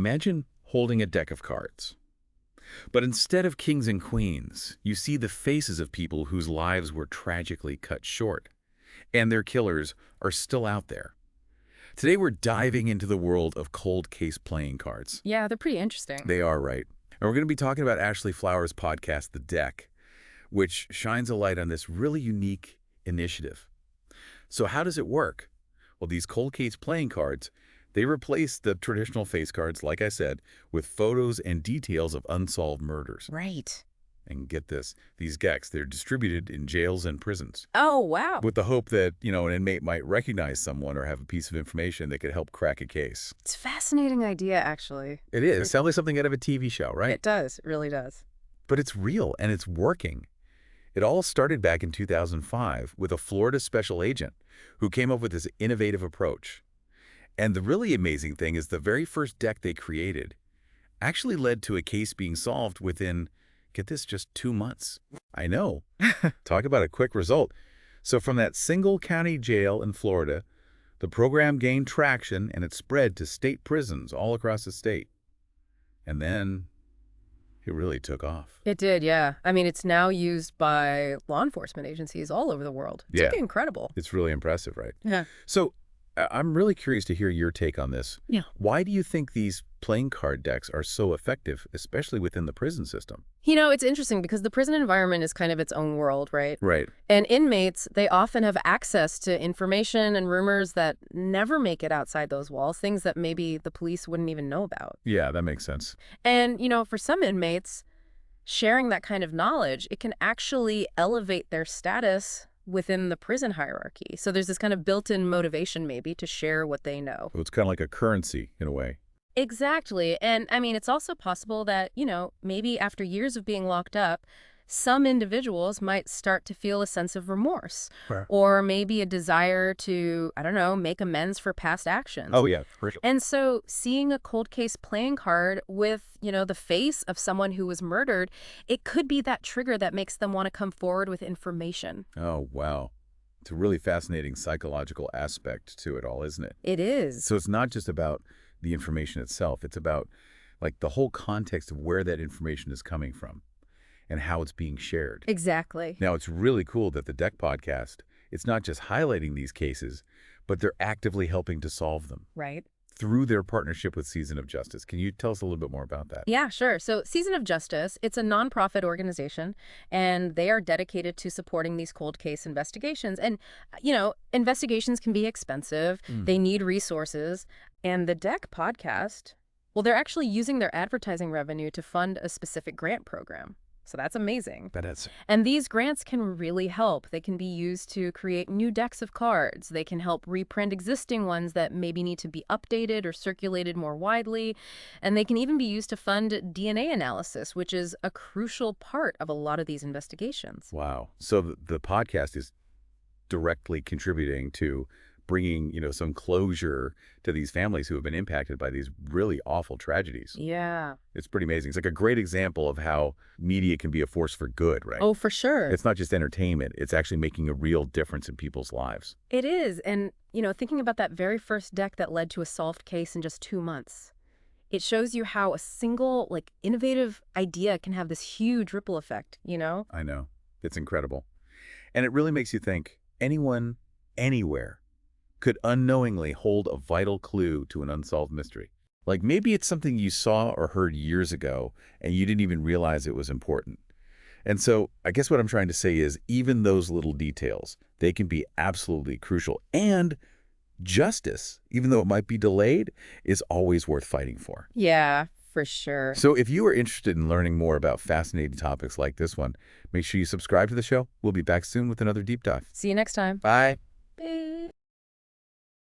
Imagine holding a deck of cards. But instead of kings and queens, you see the faces of people whose lives were tragically cut short. And their killers are still out there. Today we're diving into the world of cold case playing cards. Yeah, they're pretty interesting. They are, right? And we're going to be talking about Ashley Flowers' podcast, The Deck, which shines a light on this really unique initiative. So how does it work? Well, these cold case playing cards, they replace the traditional face cards, like I said, with photos and details of unsolved murders. Right. And get this, these decks, they're distributed in jails and prisons. Oh, wow. With the hope that, an inmate might recognize someone or have a piece of information that could help crack a case. It's a fascinating idea, actually. It is. It sounds like something out of a TV show, right? It does. It really does. But it's real, and it's working. It all started back in 2005 with a Florida special agent who came up with this innovative approach. And the really amazing thing is the very first deck they created actually led to a case being solved within, get this, just 2 months. I know. Talk about a quick result. So from that single county jail in Florida, the program gained traction and it spread to state prisons all across the state. And then it really took off. It did, yeah. I mean, it's now used by law enforcement agencies all over the world. It's pretty incredible. It's really impressive, right? Yeah. So I'm really curious to hear your take on this. Yeah. Why do you think these playing card decks are so effective, especially within the prison system? It's interesting because the prison environment is kind of its own world, right? Right. And inmates, they often have access to information and rumors that never make it outside those walls, things that maybe the police wouldn't even know about. Yeah, that makes sense. And, for some inmates, sharing that kind of knowledge, it can actually elevate their status within the prison hierarchy. So there's this kind of built-in motivation maybe to share what they know. It's kind of like a currency in a way. Exactly. And I mean, it's also possible that, maybe after years of being locked up, some individuals might start to feel a sense of remorse or maybe a desire to, I don't know, make amends for past actions. Oh, yeah. For sure. And so seeing a cold case playing card with, the face of someone who was murdered, it could be that trigger that makes them want to come forward with information. Oh, wow. It's a really fascinating psychological aspect to it all, isn't it? It is. So it's not just about the information itself. It's about, the whole context of where that information is coming from and how it's being shared. Exactly. Now, it's really cool that the Deck podcast, it's not just highlighting these cases, but they're actively helping to solve them. Right. Through their partnership with Season of Justice. Can you tell us a little bit more about that? Yeah, sure. So Season of Justice, it's a nonprofit organization, and they are dedicated to supporting these cold case investigations. And, investigations can be expensive. They need resources. And the Deck podcast, well, they're actually using their advertising revenue to fund a specific grant program. So that's amazing. That is. And these grants can really help. They can be used to create new decks of cards. They can help reprint existing ones that maybe need to be updated or circulated more widely. And they can even be used to fund DNA analysis, which is a crucial part of a lot of these investigations. Wow. So the podcast is directly contributing to bringing, some closure to these families who have been impacted by these really awful tragedies. Yeah. It's pretty amazing. It's like a great example of how media can be a force for good, right? Oh, for sure. It's not just entertainment. It's actually making a real difference in people's lives. It is. And, thinking about that very first deck that led to a solved case in just 2 months, it shows you how a single, innovative idea can have this huge ripple effect, I know. It's incredible. And it really makes you think anyone, anywhere, could unknowingly hold a vital clue to an unsolved mystery. Maybe it's something you saw or heard years ago and you didn't even realize it was important. And so I guess what I'm trying to say is even those little details, they can be absolutely crucial. And justice, even though it might be delayed, is always worth fighting for. Yeah, for sure. So if you are interested in learning more about fascinating topics like this one, make sure you subscribe to the show. We'll be back soon with another deep dive. See you next time. Bye.